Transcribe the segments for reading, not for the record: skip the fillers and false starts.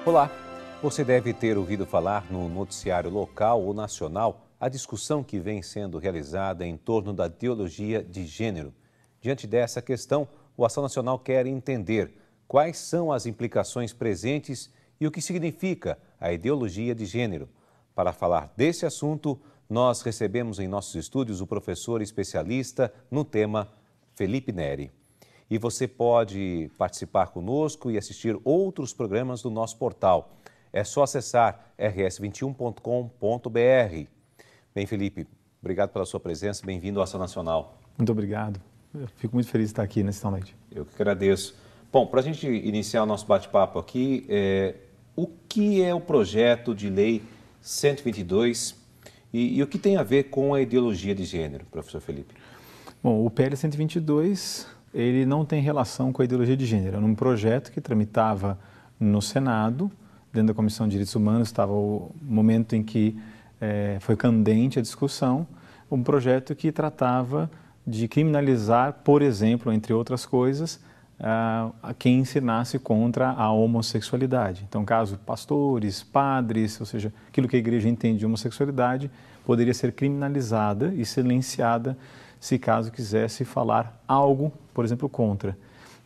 Olá, você deve ter ouvido falar no noticiário local ou nacional a discussão que vem sendo realizada em torno da ideologia de gênero. Diante dessa questão, o Ação Nacional quer entender quais são as implicações presentes e o que significa a ideologia de gênero. Para falar desse assunto, nós recebemos em nossos estúdios o professor especialista no tema, Felipe Neri. E você pode participar conosco e assistir outros programas do nosso portal. É só acessar rs21.com.br. Bem, Felipe, obrigado pela sua presença, bem-vindo à Ação Nacional. Muito obrigado. Eu fico muito feliz de estar aqui nessa noite. Eu que agradeço. Bom, para a gente iniciar o nosso bate-papo aqui, o que é o projeto de lei 122 e o que tem a ver com a ideologia de gênero, professor Felipe? Bom, o PL 122, ele não tem relação com a ideologia de gênero. É um projeto que tramitava no Senado, dentro da Comissão de Direitos Humanos, estava o momento em que foi candente a discussão, um projeto que tratava de criminalizar, por exemplo, entre outras coisas, a quem ensinasse contra a homossexualidade. Então, caso pastores, padres, ou seja, aquilo que a igreja entende de homossexualidade, poderia ser criminalizada e silenciada se caso quisesse falar algo, por exemplo, contra.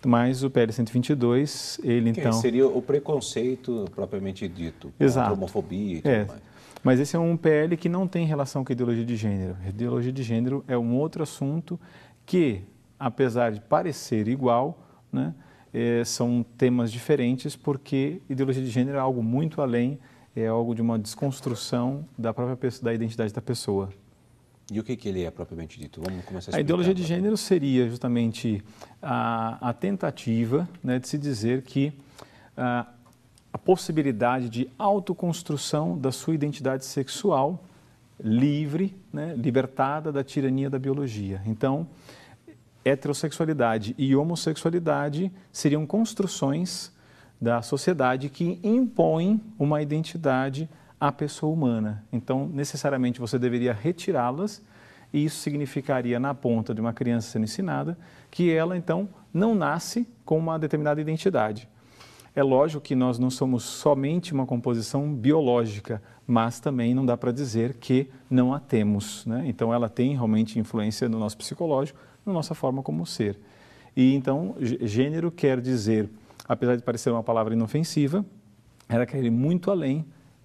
Mas o PL 122, ele então... seria o preconceito propriamente dito, Exato. A homofobia e tudo mais. Mas esse é um PL que não tem relação com a ideologia de gênero. A ideologia de gênero é um outro assunto que, apesar de parecer igual, né, são temas diferentes, porque ideologia de gênero é algo muito além, é algo de uma desconstrução da própria da identidade da pessoa. E o que ele é propriamente dito? Vamos começar a explicar. A ideologia de gênero seria justamente a tentativa, né, de se dizer que a possibilidade de autoconstrução da sua identidade sexual livre, né, libertada da tirania da biologia. Então, heterossexualidade e homossexualidade seriam construções da sociedade que impõem uma identidade à pessoa humana. Então, necessariamente, você deveria retirá-las e isso significaria, na ponta de uma criança sendo ensinada, que ela, então, não nasce com uma determinada identidade. É lógico que nós não somos somente uma composição biológica, mas também não dá para dizer que não a temos, né? Então, ela tem realmente influência no nosso psicológico, na nossa forma como ser. E, então, gênero quer dizer, apesar de parecer uma palavra inofensiva, ela quer ir muito além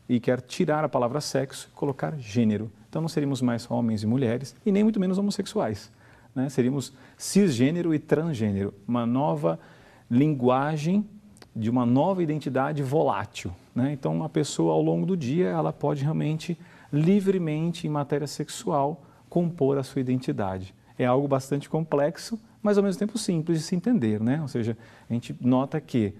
e quer tirar a palavra sexo e colocar gênero. Então, não seríamos mais homens e mulheres e nem muito menos homossexuais, né? Seríamos cisgênero e transgênero, uma nova linguagem de uma nova identidade volátil, né? Então, uma pessoa, ao longo do dia, ela pode realmente, livremente, em matéria sexual, compor a sua identidade. É algo bastante complexo, mas, ao mesmo tempo, simples de se entender, né? Ou seja, a gente nota que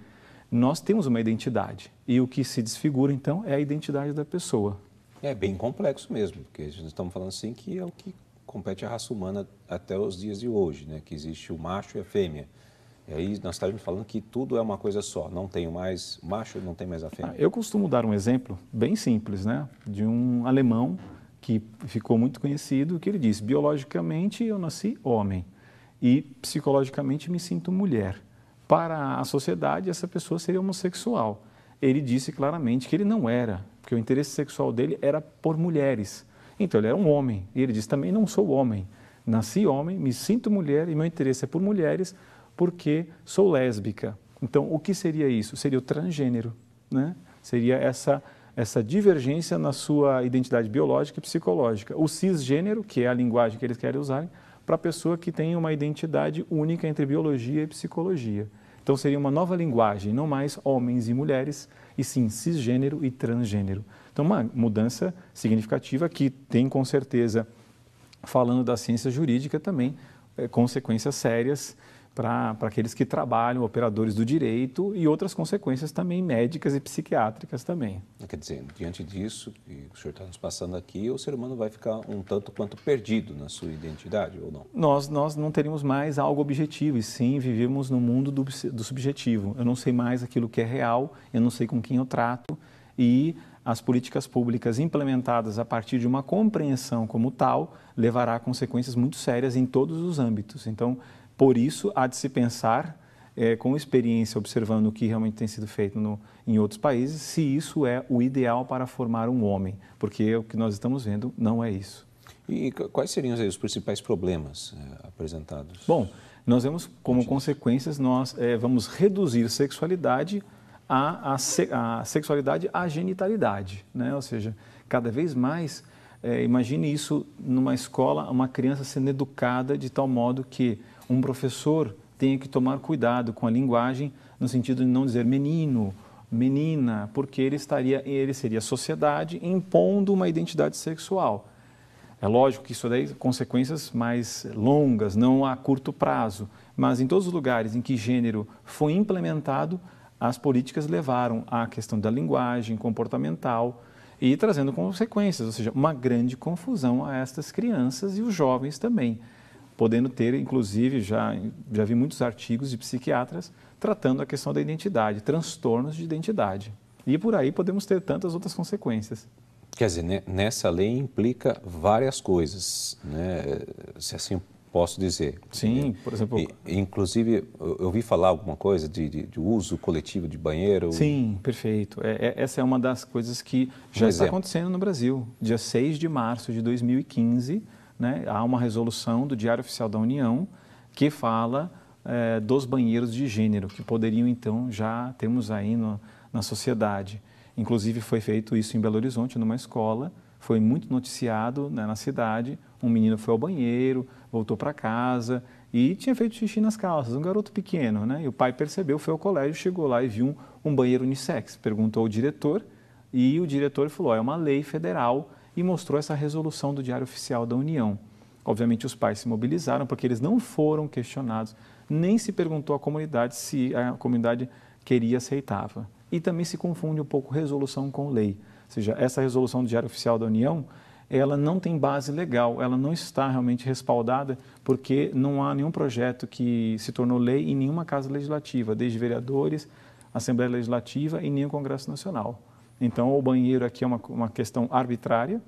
nós temos uma identidade e o que se desfigura, então, é a identidade da pessoa. É bem complexo mesmo, porque nós estamos falando assim que é o que compete à raça humana até os dias de hoje, né? Que existe o macho e a fêmea. E aí nós estamos falando que tudo é uma coisa só, não tem mais macho, não tem mais a fêmea. Eu costumo dar um exemplo bem simples, né? De um alemão que ficou muito conhecido, que ele disse, biologicamente eu nasci homem e psicologicamente me sinto mulher. Para a sociedade, essa pessoa seria homossexual. Ele disse claramente que ele não era, porque o interesse sexual dele era por mulheres. Então, ele era um homem. E ele disse, também não sou homem. Nasci homem, me sinto mulher e meu interesse é por mulheres porque sou lésbica. Então, o que seria isso? Seria o transgênero, né? Seria essa divergência na sua identidade biológica e psicológica. O cisgênero, que é a linguagem que eles querem usar, para a pessoa que tem uma identidade única entre biologia e psicologia. Então, seria uma nova linguagem, não mais homens e mulheres, e sim cisgênero e transgênero. Então, uma mudança significativa que tem, com certeza, falando da ciência jurídica também, consequências sérias para aqueles que trabalham, operadores do direito, e outras consequências também médicas e psiquiátricas também. Quer dizer, diante disso que o senhor está nos passando aqui, o ser humano vai ficar um tanto quanto perdido na sua identidade, ou não? Nós não teríamos mais algo objetivo, e sim vivemos no mundo do subjetivo. Eu não sei mais aquilo que é real, eu não sei com quem eu trato, e as políticas públicas implementadas a partir de uma compreensão como tal levará a consequências muito sérias em todos os âmbitos. Então, por isso, há de se pensar com experiência, observando o que realmente tem sido feito em outros países, se isso é o ideal para formar um homem, porque o que nós estamos vendo não é isso. E quais seriam os principais problemas apresentados? Bom, nós vemos como consequências, nós vamos reduzir sexualidade a sexualidade à genitalidade, né? Ou seja, cada vez mais, imagine isso numa escola, uma criança sendo educada de tal modo que um professor tenha que tomar cuidado com a linguagem, no sentido de não dizer menino, menina, porque ele seria a sociedade impondo uma identidade sexual. É lógico que isso daí tem consequências mais longas, não a curto prazo, mas em todos os lugares em que gênero foi implementado, as políticas levaram à questão da linguagem comportamental e trazendo consequências, ou seja, uma grande confusão a estas crianças e os jovens também, podendo ter, inclusive, já vi muitos artigos de psiquiatras tratando a questão da identidade, transtornos de identidade. E por aí podemos ter tantas outras consequências. Quer dizer, nessa lei implica várias coisas, né? Se assim posso dizer. Sim, por exemplo... Inclusive, eu ouvi falar alguma coisa de uso coletivo de banheiro. Sim, perfeito. Essa é uma das coisas que já está acontecendo no Brasil. Dia 6 de março de 2015, né, há uma resolução do Diário Oficial da União que fala dos banheiros de gênero, que poderiam, então, já termos aí na sociedade. Inclusive, foi feito isso em Belo Horizonte, numa escola, foi muito noticiado, né, na cidade. Um menino foi ao banheiro, voltou para casa e tinha feito xixi nas calças, um garoto pequeno, né? E o pai percebeu, foi ao colégio, chegou lá e viu um banheiro unissex. Perguntou ao diretor e o diretor falou, é uma lei federal, e mostrou essa resolução do Diário Oficial da União. Obviamente, os pais se mobilizaram porque eles não foram questionados, nem se perguntou à comunidade se a comunidade queria, aceitava. E também se confunde um pouco resolução com lei. Ou seja, essa resolução do Diário Oficial da União, ela não tem base legal, ela não está realmente respaldada porque não há nenhum projeto que se tornou lei em nenhuma casa legislativa, desde vereadores, Assembleia Legislativa e nem o Congresso Nacional. Então, o banheiro aqui é uma questão arbitrária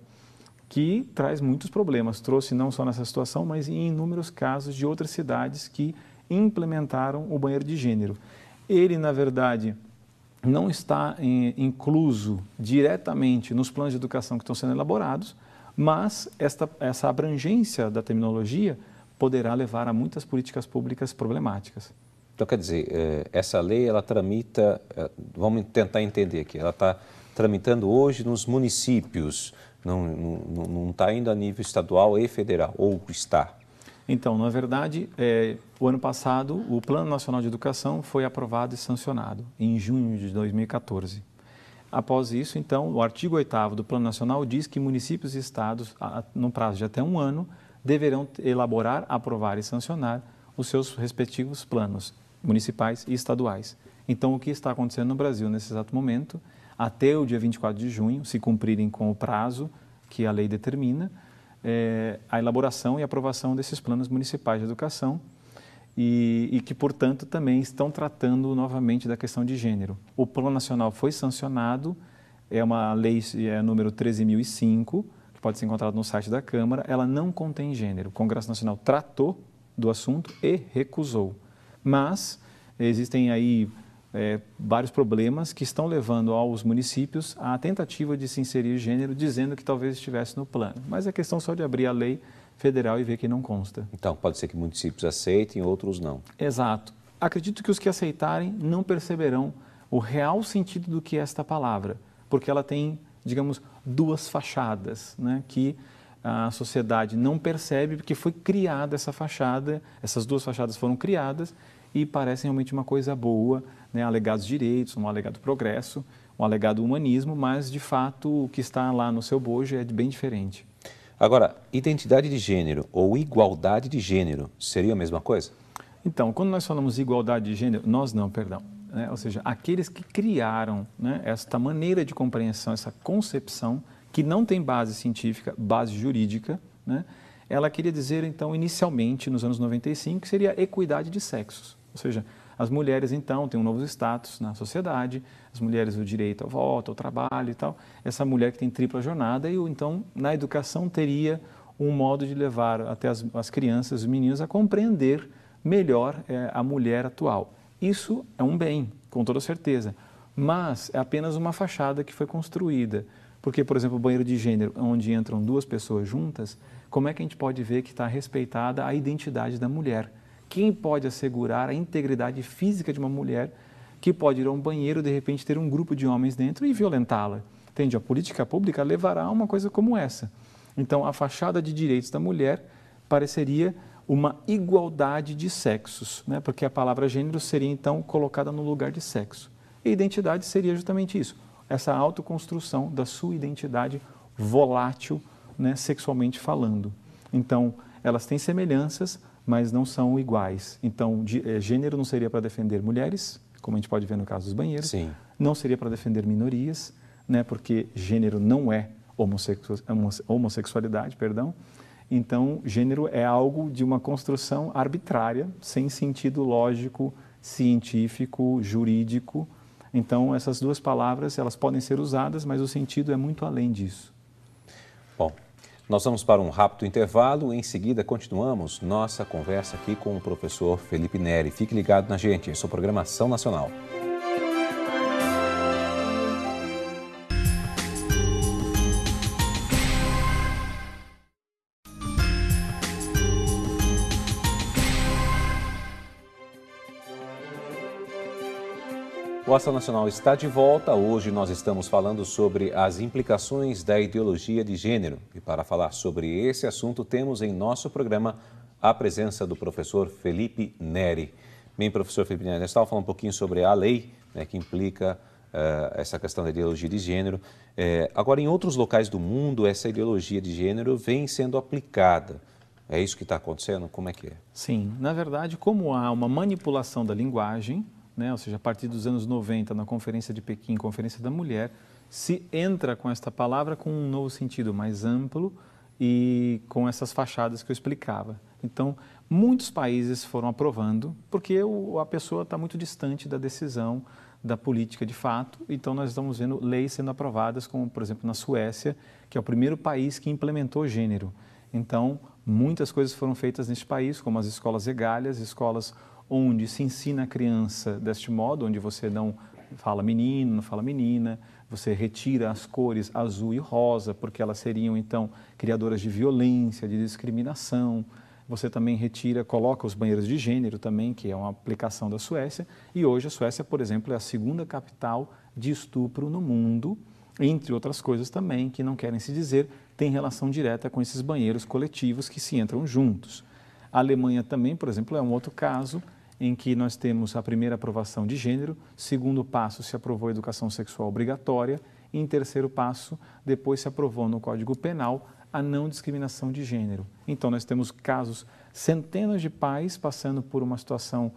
que traz muitos problemas. Trouxe não só nessa situação, mas em inúmeros casos de outras cidades que implementaram o banheiro de gênero. Ele, na verdade, não está incluso diretamente nos planos de educação que estão sendo elaborados, mas essa abrangência da terminologia poderá levar a muitas políticas públicas problemáticas. Então, quer dizer, essa lei, ela tramita, vamos tentar entender aqui, ela está tramitando hoje nos municípios, não está indo a nível estadual e federal, ou está? Então, na verdade, o ano passado, o Plano Nacional de Educação foi aprovado e sancionado, em junho de 2014. Após isso, então, o artigo 8º do Plano Nacional diz que municípios e estados, no prazo de até um ano, deverão elaborar, aprovar e sancionar os seus respectivos planos municipais e estaduais. Então, o que está acontecendo no Brasil nesse exato momento, até o dia 24 de junho, se cumprirem com o prazo que a lei determina, a elaboração e aprovação desses planos municipais de educação e que, portanto, também estão tratando novamente da questão de gênero. O Plano Nacional foi sancionado, é uma lei número 13.005, que pode ser encontrado no site da Câmara, ela não contém gênero. O Congresso Nacional tratou do assunto e recusou. Mas existem aí vários problemas que estão levando aos municípios à tentativa de se inserir gênero, dizendo que talvez estivesse no plano. Mas é questão só de abrir a lei federal e ver que não consta. Então, pode ser que municípios aceitem, outros não. Exato. Acredito que os que aceitarem não perceberão o real sentido do que é esta palavra, porque ela tem, digamos, duas fachadas, né, que a sociedade não percebe porque foi criada essa fachada, essas duas fachadas foram criadas e parecem realmente uma coisa boa, né, alegados direitos, um alegado progresso, um alegado humanismo, mas de fato o que está lá no seu bojo é bem diferente. Agora, identidade de gênero ou igualdade de gênero seria a mesma coisa? Então, quando nós falamos igualdade de gênero, né, ou seja, aqueles que criaram, né, esta maneira de compreensão, essa concepção, que não tem base científica, base jurídica, né, ela queria dizer, então, inicialmente, nos anos 95, que seria equidade de sexos. Ou seja, as mulheres, então, têm um novo status na sociedade, as mulheres o direito à voto, ao trabalho e tal. Essa mulher que tem tripla jornada e, então, na educação teria um modo de levar até as crianças, os meninos, a compreender melhor a mulher atual. Isso é um bem, com toda certeza, mas é apenas uma fachada que foi construída. Porque, por exemplo, o banheiro de gênero, onde entram duas pessoas juntas, como é que a gente pode ver que está respeitada a identidade da mulher? Quem pode assegurar a integridade física de uma mulher que pode ir a um banheiro, de repente, ter um grupo de homens dentro e violentá-la? Entende? A política pública levará a uma coisa como essa. Então, a fachada de direitos da mulher pareceria uma igualdade de sexos, né? Porque a palavra gênero seria, então, colocada no lugar de sexo. E identidade seria justamente isso, essa autoconstrução da sua identidade volátil, né, sexualmente falando. Então, elas têm semelhanças, mas não são iguais. Então, gênero não seria para defender mulheres, como a gente pode ver no caso dos banheiros. Sim. Não seria para defender minorias, né, porque gênero não é homossexualidade, perdão. Então, gênero é algo de uma construção arbitrária, sem sentido lógico, científico, jurídico. Então, essas duas palavras, elas podem ser usadas, mas o sentido é muito além disso. Bom, nós vamos para um rápido intervalo. Em seguida, continuamos nossa conversa aqui com o professor Felipe Neri. Fique ligado na gente, essa é a Programação Nacional. O Ação Nacional está de volta. Hoje nós estamos falando sobre as implicações da ideologia de gênero. E para falar sobre esse assunto, temos em nosso programa a presença do professor Felipe Neri. Bem, professor Felipe Neri, nós estávamos falando um pouquinho sobre a lei, né, que implica essa questão da ideologia de gênero. Agora, em outros locais do mundo, essa ideologia de gênero vem sendo aplicada. É isso que está acontecendo? Como é que é? Sim, na verdade, como há uma manipulação da linguagem, né, ou seja, a partir dos anos 90, na Conferência de Pequim, Conferência da Mulher, se entra com esta palavra com um novo sentido mais amplo e com essas fachadas que eu explicava. Então, muitos países foram aprovando, porque a pessoa está muito distante da decisão da política de fato. Então, nós estamos vendo leis sendo aprovadas, como, por exemplo, na Suécia, que é o primeiro país que implementou gênero. Então, muitas coisas foram feitas neste país, como as escolas egalhas, escolas onde se ensina a criança deste modo, onde você não fala menino, não fala menina, você retira as cores azul e rosa, porque elas seriam, então, criadoras de violência, de discriminação. Você também coloca os banheiros de gênero também, que é uma aplicação da Suécia. E hoje a Suécia, por exemplo, é a segunda capital de estupro no mundo, entre outras coisas também, que não querem se dizer, tem relação direta com esses banheiros coletivos que se entram juntos. A Alemanha também, por exemplo, é um outro caso em que nós temos a primeira aprovação de gênero, segundo passo se aprovou a educação sexual obrigatória e em terceiro passo depois se aprovou no Código Penal a não discriminação de gênero. Então nós temos casos, centenas de pais passando por uma situação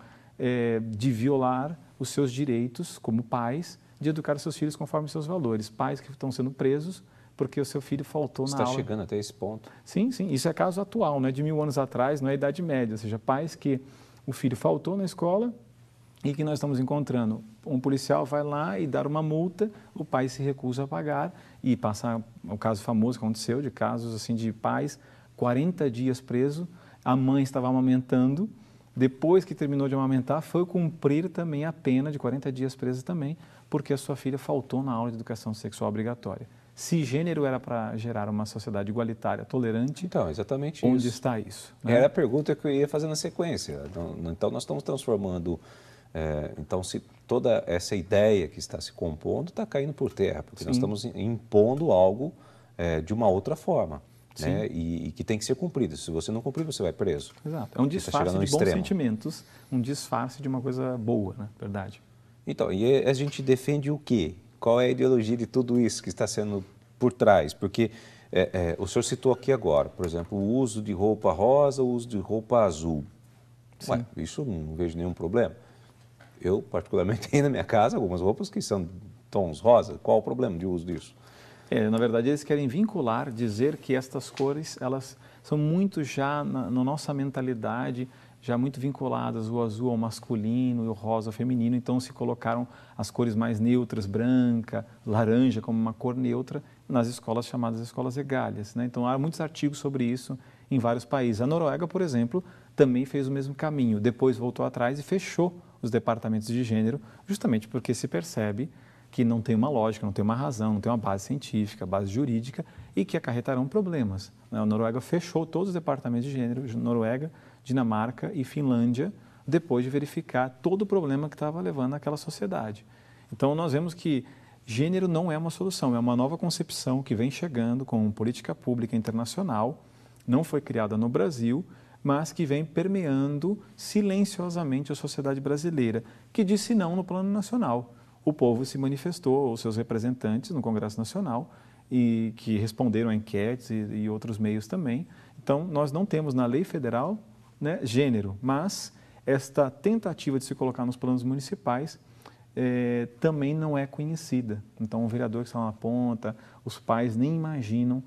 de violar os seus direitos como pais, de educar seus filhos conforme seus valores. Pais que estão sendo presos porque o seu filho faltou na aula. Está chegando até esse ponto. Sim, sim. Isso é caso atual, não é de 1000 anos atrás, não é Idade Média. Ou seja, pais que o filho faltou na escola e que nós estamos encontrando. Um policial vai lá e dá uma multa, o pai se recusa a pagar e passa o caso famoso que aconteceu, de casos assim de pais, 40 dias preso, a mãe estava amamentando, depois que terminou de amamentar, foi cumprir também a pena de 40 dias presa também, porque a sua filha faltou na aula de educação sexual obrigatória. Se gênero era para gerar uma sociedade igualitária, tolerante, então, exatamente onde isso. está isso? Né? Era a pergunta que eu ia fazer na sequência. Então, nós estamos transformando... então, se toda essa ideia que está se compondo está caindo por terra, porque nós estamos impondo algo de uma outra forma, né? E que tem que ser cumprido. Se você não cumprir, você vai preso. Exato. É um disfarce de bons sentimentos, um disfarce de uma coisa boa, né? Verdade. Então, e a gente defende o quê? Qual é a ideologia de tudo isso que está sendo por trás? Porque o senhor citou aqui agora, por exemplo, o uso de roupa rosa, o uso de roupa azul. Ué, isso não vejo nenhum problema. Eu, particularmente, tenho na minha casa algumas roupas que são tons rosa. Qual o problema de uso disso? Na verdade, eles querem vincular, dizer que estas cores, elas são muito já na nossa mentalidade, já muito vinculadas, o azul ao masculino e o rosa ao feminino, então se colocaram as cores mais neutras, branca, laranja como uma cor neutra, nas escolas chamadas escolas egalhas, né? Então há muitos artigos sobre isso em vários países. A Noruega, por exemplo, também fez o mesmo caminho, depois voltou atrás e fechou os departamentos de gênero, justamente porque se percebe que não tem uma lógica, não tem uma razão, não tem uma base científica, base jurídica e que acarretarão problemas. A Noruega fechou todos os departamentos de gênero, Noruega, Dinamarca e Finlândia, depois de verificar todo o problema que estava levando àquela sociedade. Então, nós vemos que gênero não é uma solução, é uma nova concepção que vem chegando com política pública internacional, não foi criada no Brasil, mas que vem permeando silenciosamente a sociedade brasileira, que disse não no plano nacional. O povo se manifestou, os seus representantes no Congresso Nacional, e que responderam a enquetes e outros meios também. Então, nós não temos na lei federal, né, gênero, mas esta tentativa de se colocar nos planos municipais também não é conhecida. Então, o vereador que está na ponta, os pais nem imaginam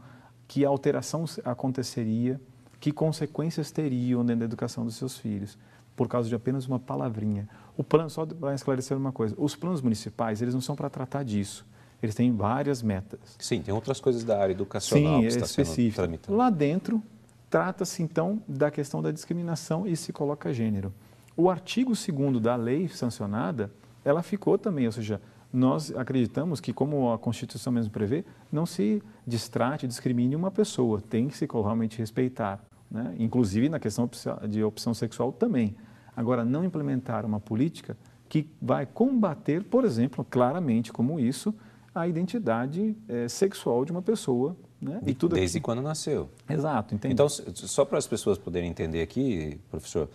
que alteração aconteceria, que consequências teriam dentro da educação dos seus filhos, por causa de apenas uma palavrinha. O plano, só para esclarecer uma coisa, os planos municipais, eles não são para tratar disso. Eles têm várias metas. Sim, tem outras coisas da área educacional que está sendo tramitado. Lá dentro, trata-se, então, da questão da discriminação e se coloca gênero. O artigo 2º da lei sancionada, ela ficou também, ou seja, nós acreditamos que, como a Constituição mesmo prevê, não se distrate, discrimine uma pessoa, tem que se realmente respeitar, né? Inclusive na questão de opção sexual também. Agora, não implementar uma política que vai combater, por exemplo, claramente como isso, a identidade sexual de uma pessoa. Né? E tudo desde quando nasceu. Exato, entende? Então, só para as pessoas poderem entender aqui, professor,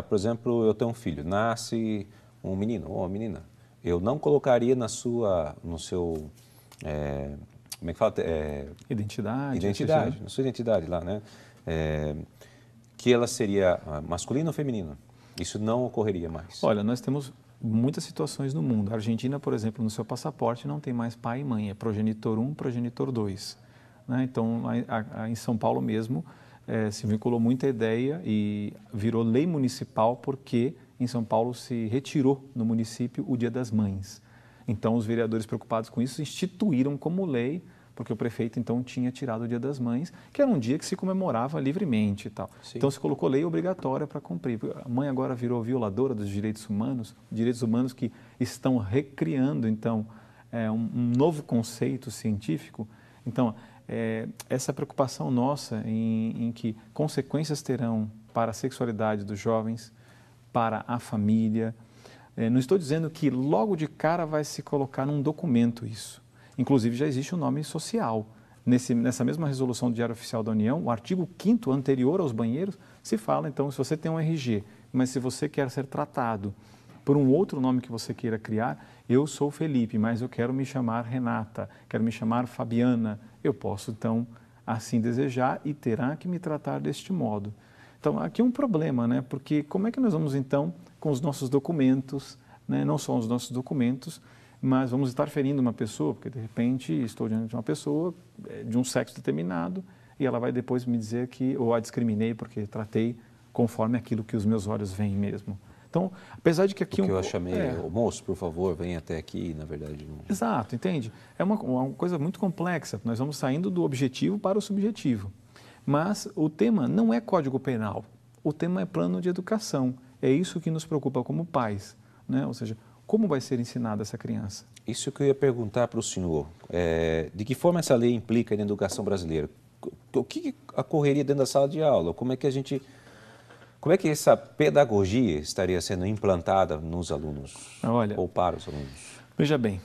por exemplo, eu tenho um filho, nasce um menino ou uma menina, eu não colocaria no seu, como é que fala? Identidade, na sua identidade lá, né? Que ela seria masculina ou feminina. Isso não ocorreria mais. Olha, nós temos muitas situações no mundo. A Argentina, por exemplo, no seu passaporte não tem mais pai e mãe, é progenitor 1, progenitor 2. Né? Então, em São Paulo mesmo, se vinculou muita ideia e virou lei municipal porque em São Paulo se retirou no município o Dia das Mães. Então, os vereadores preocupados com isso instituíram como lei, porque o prefeito então tinha tirado o Dia das Mães, que era um dia que se comemorava livremente e tal. Sim. Então, se colocou lei obrigatória para cumprir. A mãe agora virou violadora dos direitos humanos que estão recriando, então, um novo conceito científico. Então, essa preocupação nossa em que consequências terão para a sexualidade dos jovens, para a família. Não estou dizendo que logo de cara vai se colocar num documento isso. Inclusive, já existe um nome social. Nessa mesma resolução do Diário Oficial da União, o artigo 5º, anterior aos banheiros, se fala, então, se você tem um RG, mas se você quer ser tratado por um outro nome que você queira criar, eu sou Felipe, mas eu quero me chamar Renata, quero me chamar Fabiana, eu posso, então, assim desejar e terá que me tratar deste modo. Então, aqui é um problema, né? Porque como é que nós vamos, então, com os nossos documentos, né? Não só os nossos documentos, mas vamos estar ferindo uma pessoa, porque de repente estou diante de uma pessoa de um sexo determinado e ela vai depois me dizer que ou a discriminei porque tratei conforme aquilo que os meus olhos veem mesmo. Então, apesar de que aqui... Porque eu chamei, moço, por favor, venha até aqui, na verdade... Não... Exato, entende? É uma coisa muito complexa, nós vamos saindo do objetivo para o subjetivo. Mas o tema não é Código Penal, o tema é plano de educação. É isso que nos preocupa como pais, né? Ou seja, como vai ser ensinada essa criança? Isso que eu ia perguntar para o senhor. De que forma essa lei implica na educação brasileira? O que ocorreria dentro da sala de aula? Como é que essa pedagogia estaria sendo implantada nos alunos? Olha, ou para os alunos? Veja bem,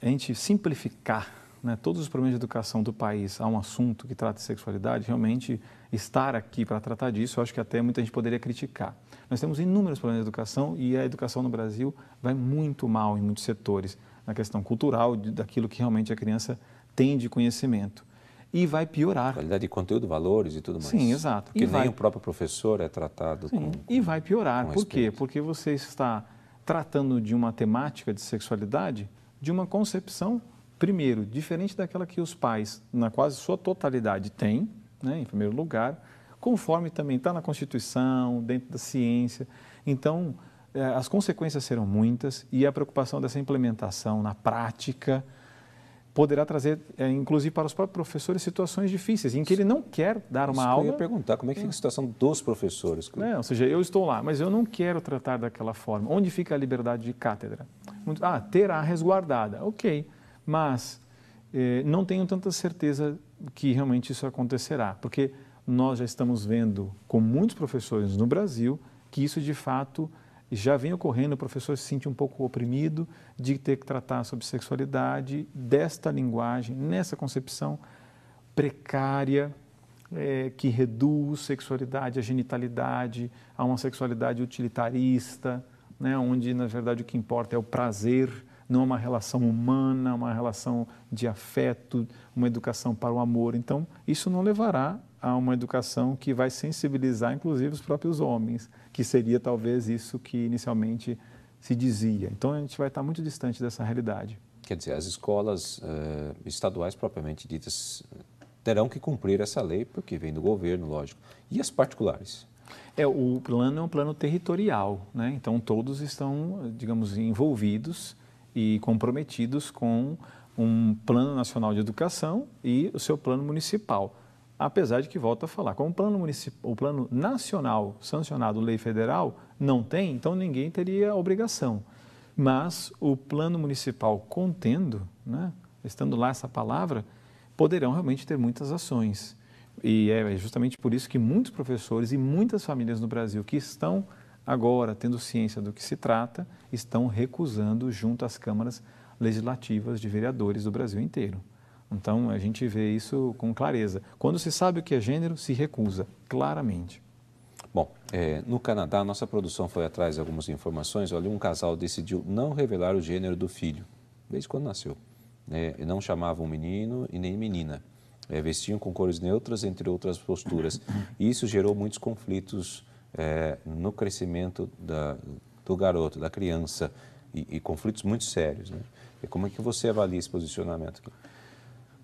a gente simplificar, né, todos os problemas de educação do país a um assunto que trata de sexualidade, realmente estar aqui para tratar disso, eu acho que até muita gente poderia criticar. Nós temos inúmeros problemas de educação e a educação no Brasil vai muito mal em muitos setores, na questão cultural, daquilo que realmente a criança tem de conhecimento. E vai piorar. Qualidade de conteúdo, valores e tudo mais. Sim, exato. Porque nem o próprio professor é tratado com... E vai piorar. Por quê? Porque você está tratando de uma temática de sexualidade, de uma concepção, primeiro, diferente daquela que os pais, na quase sua totalidade, têm, né, em primeiro lugar, conforme também está na Constituição, dentro da ciência. Então, as consequências serão muitas e a preocupação dessa implementação na prática poderá trazer, inclusive para os próprios professores, situações difíceis, em que ele não quer dar uma aula. Eu ia perguntar, como é que fica a situação dos professores? Ou seja, eu estou lá, mas eu não quero tratar daquela forma. Onde fica a liberdade de cátedra? Terá resguardada, ok, mas não tenho tanta certeza que realmente isso acontecerá, porque nós já estamos vendo com muitos professores no Brasil que isso de fato já vem ocorrendo, o professor se sente um pouco oprimido de ter que tratar sobre sexualidade, desta linguagem, nessa concepção precária, que reduz sexualidade à genitalidade, a uma sexualidade utilitarista, né, onde na verdade o que importa é o prazer, não uma relação humana, uma relação de afeto, uma educação para o amor. Então, isso não levará a uma educação que vai sensibilizar, inclusive, os próprios homens, que seria talvez isso que inicialmente se dizia. Então, a gente vai estar muito distante dessa realidade. Quer dizer, as escolas estaduais propriamente ditas terão que cumprir essa lei, porque vem do governo, lógico. E as particulares? O plano é um plano territorial, né? Então, todos estão, digamos, envolvidos e comprometidos com um plano nacional de educação e o seu plano municipal. Apesar de que, volto a falar, como o plano nacional sancionado, lei federal, não tem, então ninguém teria obrigação. Mas o plano municipal contendo, né, estando lá essa palavra, poderão realmente ter muitas ações. E é justamente por isso que muitos professores e muitas famílias no Brasil que estão agora tendo ciência do que se trata, estão recusando junto às câmaras legislativas de vereadores do Brasil inteiro. Então, a gente vê isso com clareza. Quando se sabe o que é gênero, se recusa, claramente. Bom, no Canadá, a nossa produção foi atrás de algumas informações. Olha, um casal decidiu não revelar o gênero do filho, desde quando nasceu. Não chamavam menino e nem menina. Vestiam com cores neutras, entre outras posturas. E isso gerou muitos conflitos no crescimento do garoto, da criança, e conflitos muito sérios, né? E como é que você avalia esse posicionamento aqui?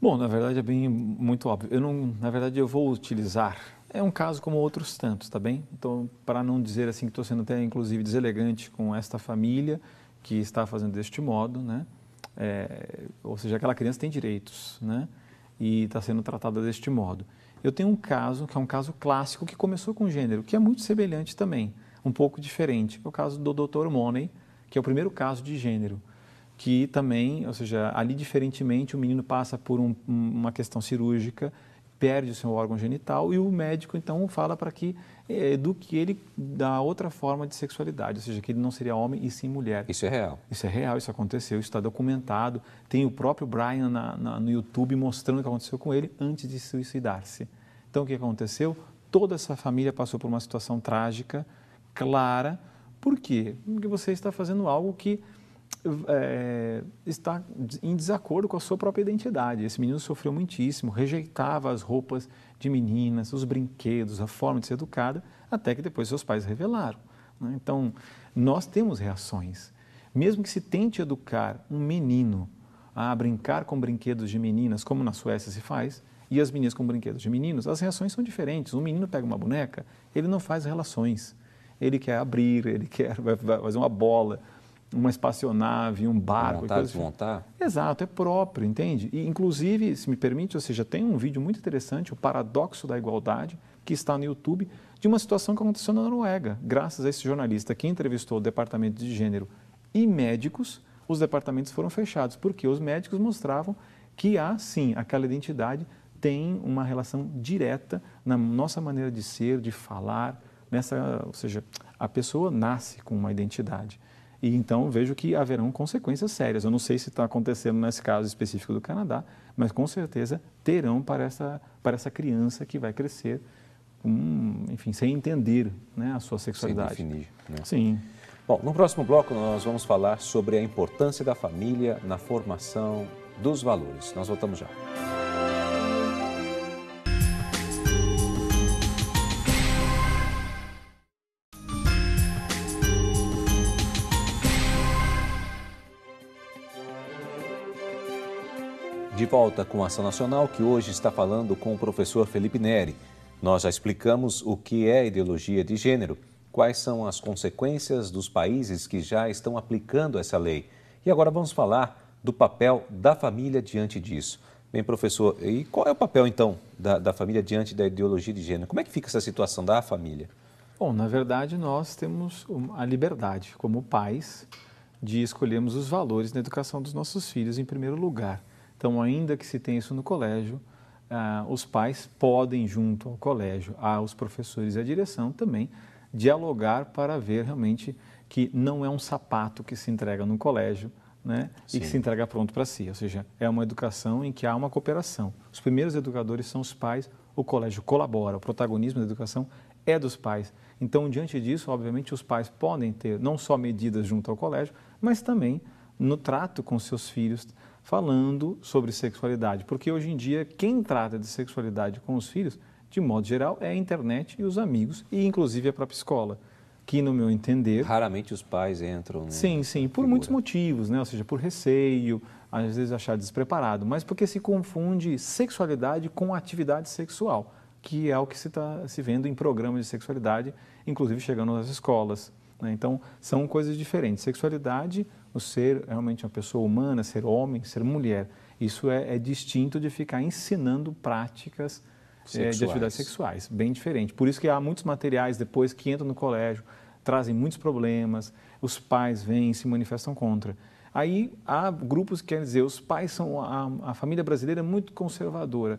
Bom, na verdade é muito óbvio. Na verdade, eu vou utilizar. É um caso como outros tantos, tá bem? Então, para não dizer assim que estou sendo até inclusive deselegante com esta família que está fazendo deste modo, né? Ou seja, aquela criança tem direitos, né? E está sendo tratada deste modo. Eu tenho um caso que é um caso clássico que começou com gênero, que é muito semelhante também, um pouco diferente, que é o caso do Dr. Money, que é o primeiro caso de gênero, que também, ou seja, ali diferentemente o menino passa por uma questão cirúrgica, perde o seu órgão genital e o médico então fala para que eduque ele da outra forma de sexualidade, ou seja, que ele não seria homem e sim mulher. Isso é real? Isso é real, isso aconteceu, isso está documentado. Tem o próprio Brian no YouTube mostrando o que aconteceu com ele antes de suicidar-se. Então, o que aconteceu? Toda essa família passou por uma situação trágica, clara. Por quê? Porque você está fazendo algo que está em desacordo com a sua própria identidade. Esse menino sofreu muitíssimo, rejeitava as roupas de meninas, os brinquedos, a forma de ser educada, até que depois seus pais revelaram, né? Então, nós temos reações. Mesmo que se tente educar um menino a brincar com brinquedos de meninas, como na Suécia se faz, e as meninas com brinquedos de meninos, as reações são diferentes. Um menino pega uma boneca, ele não faz relações. Ele quer abrir, ele quer fazer uma bola, uma espaçonave, um barco. Montar, desmontar? Exato, é próprio, entende? E, inclusive, se me permite, ou seja, tem um vídeo muito interessante, o Paradoxo da Igualdade, que está no YouTube, de uma situação que aconteceu na Noruega. Graças a esse jornalista que entrevistou o departamento de gênero e médicos, os departamentos foram fechados, porque os médicos mostravam que há, sim, aquela identidade tem uma relação direta na nossa maneira de ser, de falar, ou seja, a pessoa nasce com uma identidade. E então vejo que haverão consequências sérias. Eu não sei se está acontecendo nesse caso específico do Canadá, mas com certeza terão para essa criança que vai crescer, enfim, sem entender, né, a sua sexualidade. Sem definir, né? Sim. Bom, no próximo bloco nós vamos falar sobre a importância da família na formação dos valores. Nós voltamos já. De volta com a Ação Nacional, que hoje está falando com o professor Felipe Neri. Nós já explicamos o que é ideologia de gênero, quais são as consequências dos países que já estão aplicando essa lei. E agora vamos falar do papel da família diante disso. Bem, professor, e qual é o papel, então, da família diante da ideologia de gênero? Como é que fica essa situação da família? Bom, na verdade, nós temos a liberdade, como pais, de escolhermos os valores na educação dos nossos filhos em primeiro lugar. Então, ainda que se tenha isso no colégio, os pais podem, junto ao colégio, aos professores e à direção, também dialogar para ver realmente que não é um sapato que se entrega no colégio, né, e que se entrega pronto para si. Ou seja, é uma educação em que há uma cooperação. Os primeiros educadores são os pais, o colégio colabora, o protagonismo da educação é dos pais. Então, diante disso, obviamente, os pais podem ter não só medidas junto ao colégio, mas também no trato com seus filhos, falando sobre sexualidade. Porque hoje em dia, quem trata de sexualidade com os filhos, de modo geral, é a internet e os amigos, e inclusive a própria escola, que, no meu entender... Raramente os pais entram... Sim, por muitos motivos, né? Ou seja, por receio, às vezes achar despreparado, mas porque se confunde sexualidade com atividade sexual, que é o que se está se vendo em programas de sexualidade, inclusive chegando nas escolas, né? Então, são coisas diferentes. Sexualidade, o ser realmente uma pessoa humana, ser homem, ser mulher, isso é distinto de ficar ensinando práticas de atividades sexuais, bem diferente. Por isso que há muitos materiais depois que entram no colégio, trazem muitos problemas, os pais vêm e se manifestam contra. Aí há grupos que querem dizer, os pais são, a família brasileira é muito conservadora.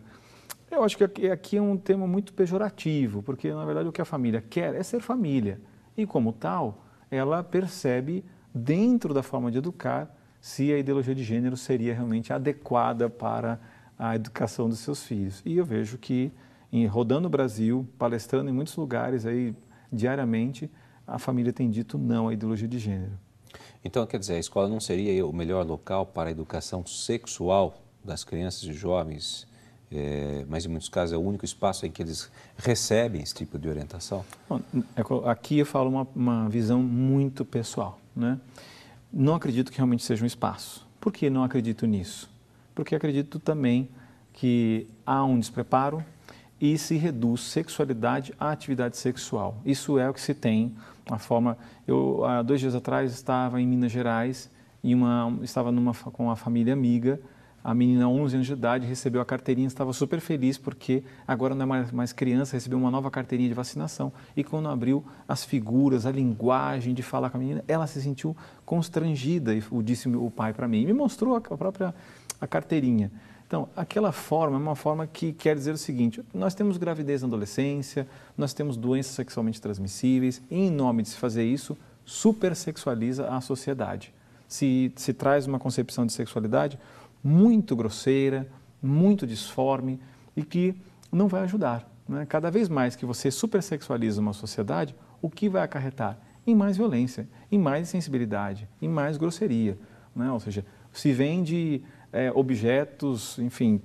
Eu acho que aqui é um tema muito pejorativo, porque na verdade o que a família quer é ser família. E como tal, ela percebe dentro da forma de educar se a ideologia de gênero seria realmente adequada para a educação dos seus filhos. E eu vejo que, rodando o Brasil, palestrando em muitos lugares aí diariamente, a família tem dito não à ideologia de gênero. Então, quer dizer, a escola não seria o melhor local para a educação sexual das crianças e jovens, mas em muitos casos é o único espaço em que eles recebem esse tipo de orientação? Bom, aqui eu falo uma visão muito pessoal, né? Não acredito que realmente seja um espaço. Por que não acredito nisso? Porque acredito também que há um despreparo e se reduz sexualidade à atividade sexual. Isso é o que se tem, a forma... Eu, há 2 dias atrás, estava em Minas Gerais e estava com uma família amiga. A menina, 11 anos de idade, recebeu a carteirinha, estava super feliz porque agora não é mais criança, recebeu uma nova carteirinha de vacinação. E quando abriu as figuras, a linguagem de falar com a menina, ela se sentiu constrangida, e disse o pai para mim, e me mostrou a própria carteirinha. Então, aquela forma é uma forma que quer dizer o seguinte, nós temos gravidez na adolescência, nós temos doenças sexualmente transmissíveis, e em nome de se fazer isso, supersexualiza a sociedade. Se traz uma concepção de sexualidade muito grosseira, muito disforme e que não vai ajudar, né? Cada vez mais que você supersexualiza uma sociedade, o que vai acarretar? Em mais violência, em mais insensibilidade, em mais grosseria, né? Ou seja, se vende objetos, enfim,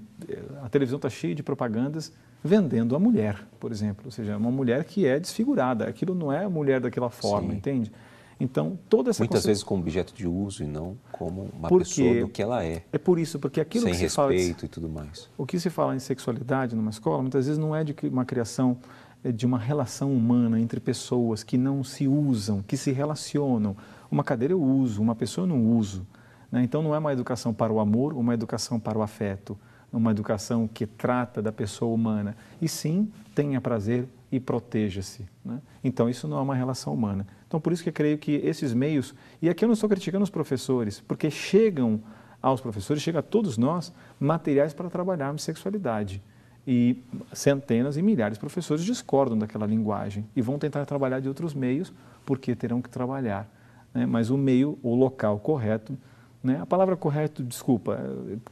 a televisão está cheia de propagandas vendendo a mulher, por exemplo, ou seja, uma mulher que é desfigurada, aquilo não é a mulher daquela forma, entende? Então, toda essa muitas vezes como objeto de uso e não como uma pessoa do que ela é. É por isso, porque aquilo sem que se fala... Sem respeito e tudo mais. O que se fala em sexualidade numa escola, muitas vezes não é de uma criação de uma relação humana entre pessoas que não se usam, que se relacionam. Uma cadeira eu uso, uma pessoa eu não uso, né? Então, não é uma educação para o amor, uma educação para o afeto, uma educação que trata da pessoa humana. E sim, tenha prazer e proteja-se, né? Então, isso não é uma relação humana. Então, por isso que eu creio que esses meios... E aqui eu não estou criticando os professores, porque chegam aos professores, chega a todos nós, materiais para trabalharmos sexualidade. E centenas e milhares de professores discordam daquela linguagem e vão tentar trabalhar de outros meios, porque terão que trabalhar, né? Mas o meio, o local correto, né? A palavra correto, desculpa,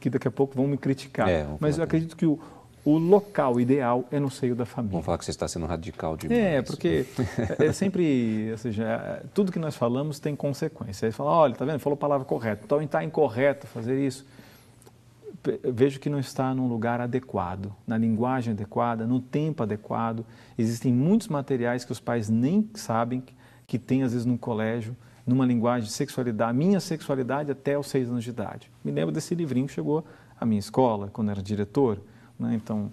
que daqui a pouco vão me criticar, mas eu acredito que o local ideal é no seio da família. Vamos falar que você está sendo radical demais. Porque é sempre, ou seja, tudo que nós falamos tem consequência. Aí fala, olha, tá vendo, falou a palavra correta, então está incorreto fazer isso. Vejo que não está num lugar adequado, na linguagem adequada, no tempo adequado. Existem muitos materiais que os pais nem sabem que tem, às vezes, no colégio, numa linguagem de sexualidade, minha sexualidade até os 6 anos de idade. Me lembro desse livrinho que chegou à minha escola, quando era diretor, né? Então,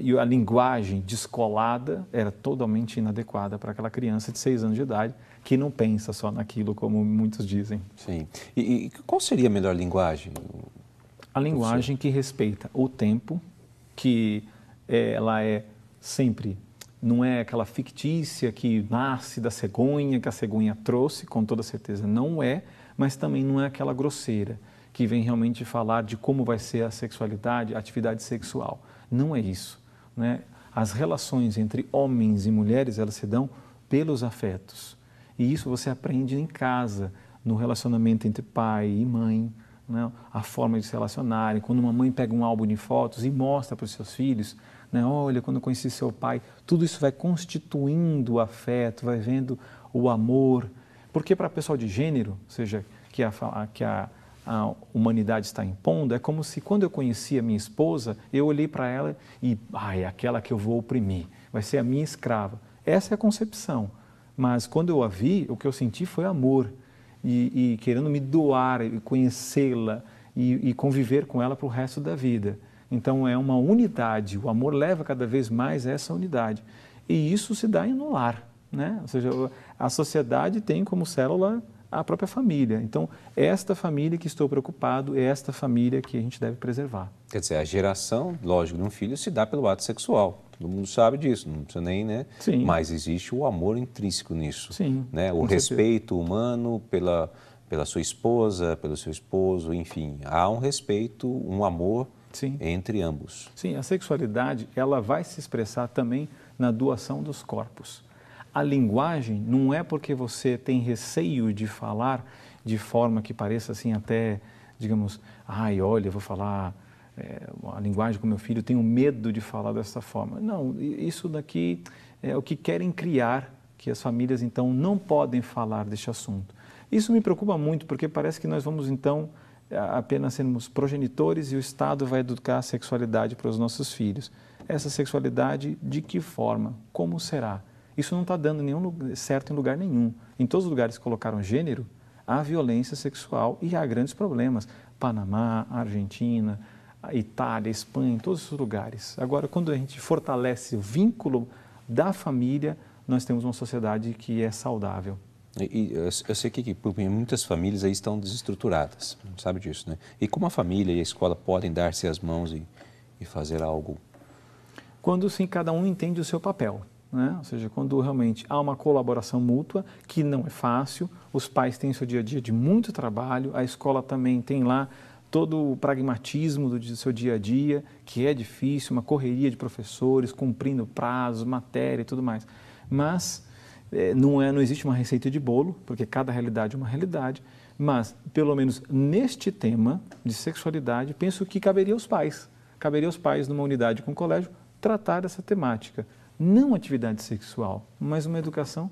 e a linguagem descolada era totalmente inadequada para aquela criança de 6 anos de idade, que não pensa só naquilo, como muitos dizem. Sim. E qual seria a melhor linguagem? A linguagem que respeita o tempo, que ela é sempre, não é aquela fictícia que nasce da cegonha, que a cegonha trouxe, com toda certeza não é, mas também não é aquela grosseira, que vem realmente falar de como vai ser a sexualidade, a atividade sexual. Não é isso, né? As relações entre homens e mulheres, elas se dão pelos afetos. E isso você aprende em casa, no relacionamento entre pai e mãe, né? A forma de se relacionarem. Quando uma mãe pega um álbum de fotos e mostra para os seus filhos, né? Olha, quando eu conheci seu pai, tudo isso vai constituindo o afeto, vai vendo o amor. Porque para o pessoal de gênero, ou seja, que a humanidade está impondo, é como se quando eu conheci a minha esposa, eu olhei para ela e, é aquela que eu vou oprimir, vai ser a minha escrava. Essa é a concepção. Mas quando eu a vi, o que eu senti foi amor e querendo me doar e conhecê-la e conviver com ela para o resto da vida. Então é uma unidade, o amor leva cada vez mais a essa unidade. E isso se dá no lar, né? Ou seja, a sociedade tem como célula a própria família. Então, esta família que estou preocupado, é esta família que a gente deve preservar. Quer dizer, a geração, lógico, de um filho se dá pelo ato sexual. Todo mundo sabe disso, não precisa nem, né? Sim. Mas existe o amor intrínseco nisso. Sim, né? O respeito humano pela sua esposa, pelo seu esposo, enfim. Há um respeito, um amor Sim. entre ambos. Sim, a sexualidade, ela vai se expressar também na doação dos corpos. A linguagem não é porque você tem receio de falar de forma que pareça assim até, digamos, olha, eu vou falar a linguagem com meu filho, tenho medo de falar dessa forma. Não, isso daqui é o que querem criar, que as famílias então não podem falar deste assunto. Isso me preocupa muito, porque parece que nós vamos então apenas sermos progenitores e o Estado vai educar a sexualidade para os nossos filhos. Essa sexualidade, de que forma? Como será? Isso não está dando certo em lugar nenhum. Em todos os lugares que colocaram gênero, há violência sexual e há grandes problemas. Panamá, Argentina, Itália, Espanha, em todos esses lugares. Agora, quando a gente fortalece o vínculo da família, nós temos uma sociedade que é saudável. E eu sei que muitas famílias aí estão desestruturadas, sabe disso, né? E como a família e a escola podem dar-se as mãos e fazer algo? Quando sim, cada um entende o seu papel. Né? Ou seja, quando realmente há uma colaboração mútua, que não é fácil, os pais têm seu dia a dia de muito trabalho, a escola também tem lá todo o pragmatismo do seu dia a dia, que é difícil, uma correria de professores, cumprindo prazos, matéria e tudo mais. Mas não existe uma receita de bolo, porque cada realidade é uma realidade, mas pelo menos neste tema de sexualidade, penso que caberia aos pais numa unidade com o colégio, tratar essa temática. Não atividade sexual, mas uma educação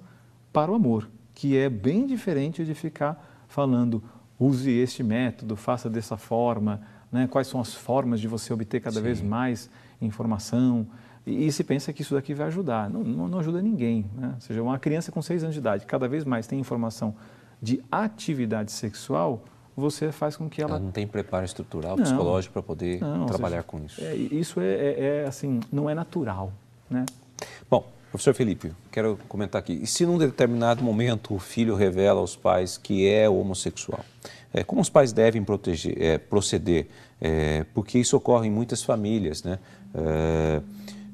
para o amor, que é bem diferente de ficar falando, use este método, faça dessa forma, né? Quais são as formas de você obter cada vez mais informação. E se pensa que isso daqui vai ajudar. Não ajuda ninguém. Né? Ou seja, uma criança com 6 anos de idade, cada vez mais tem informação de atividade sexual, você faz com que ela não tem preparo estrutural, psicológico para poder trabalhar com isso. Isso assim, não é natural, né? Bom, professor Felipe, quero comentar aqui. E se num determinado momento o filho revela aos pais que é homossexual, como os pais devem proceder? Porque isso ocorre em muitas famílias, né?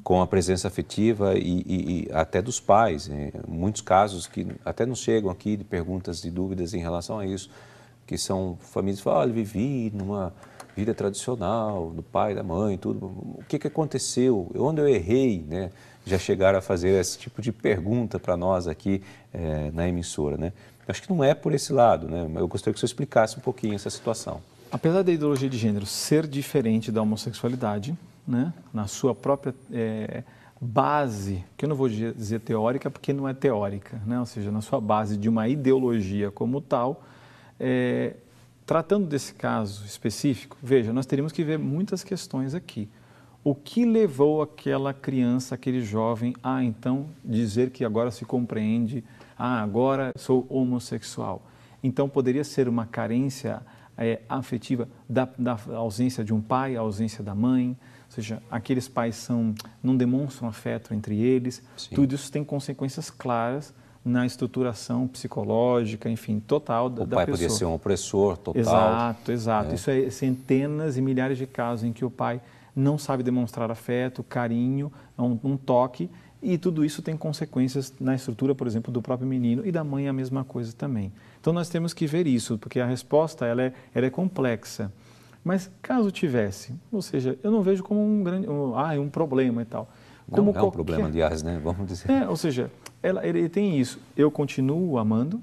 Com a presença afetiva e até dos pais. Muitos casos que até nos chegam aqui de perguntas e dúvidas em relação a isso, que são famílias que falam, olha, vivi numa vida tradicional, do pai, da mãe, tudo. O que aconteceu? Onde eu errei, né? Já chegaram a fazer esse tipo de pergunta para nós aqui na emissora, né? Acho que não é por esse lado, né? Eu gostaria que você explicasse um pouquinho essa situação. Apesar da ideologia de gênero ser diferente da homossexualidade, né? Na sua própria base, que eu não vou dizer teórica, porque não é teórica, né? Ou seja, na sua base de uma ideologia como tal, tratando desse caso específico, veja, nós teríamos que ver muitas questões aqui. O que levou aquela criança, aquele jovem, a então dizer que agora se compreende, agora sou homossexual? Então poderia ser uma carência afetiva da ausência de um pai, a ausência da mãe, ou seja, aqueles pais não demonstram afeto entre eles. Sim. Tudo isso tem consequências claras na estruturação psicológica, enfim, total da pessoa. O pai podia ser um opressor total. Exato, exato. Isso é centenas e milhares de casos em que o pai não sabe demonstrar afeto, carinho, um toque, e tudo isso tem consequências na estrutura, por exemplo, do próprio menino, e da mãe a mesma coisa também. Então nós temos que ver isso, porque a resposta ela é complexa. Mas caso tivesse, ou seja, eu não vejo como um problema e tal. Como não é um problema, aliás, né? Vamos dizer. Ou seja, ele tem isso. Eu continuo amando,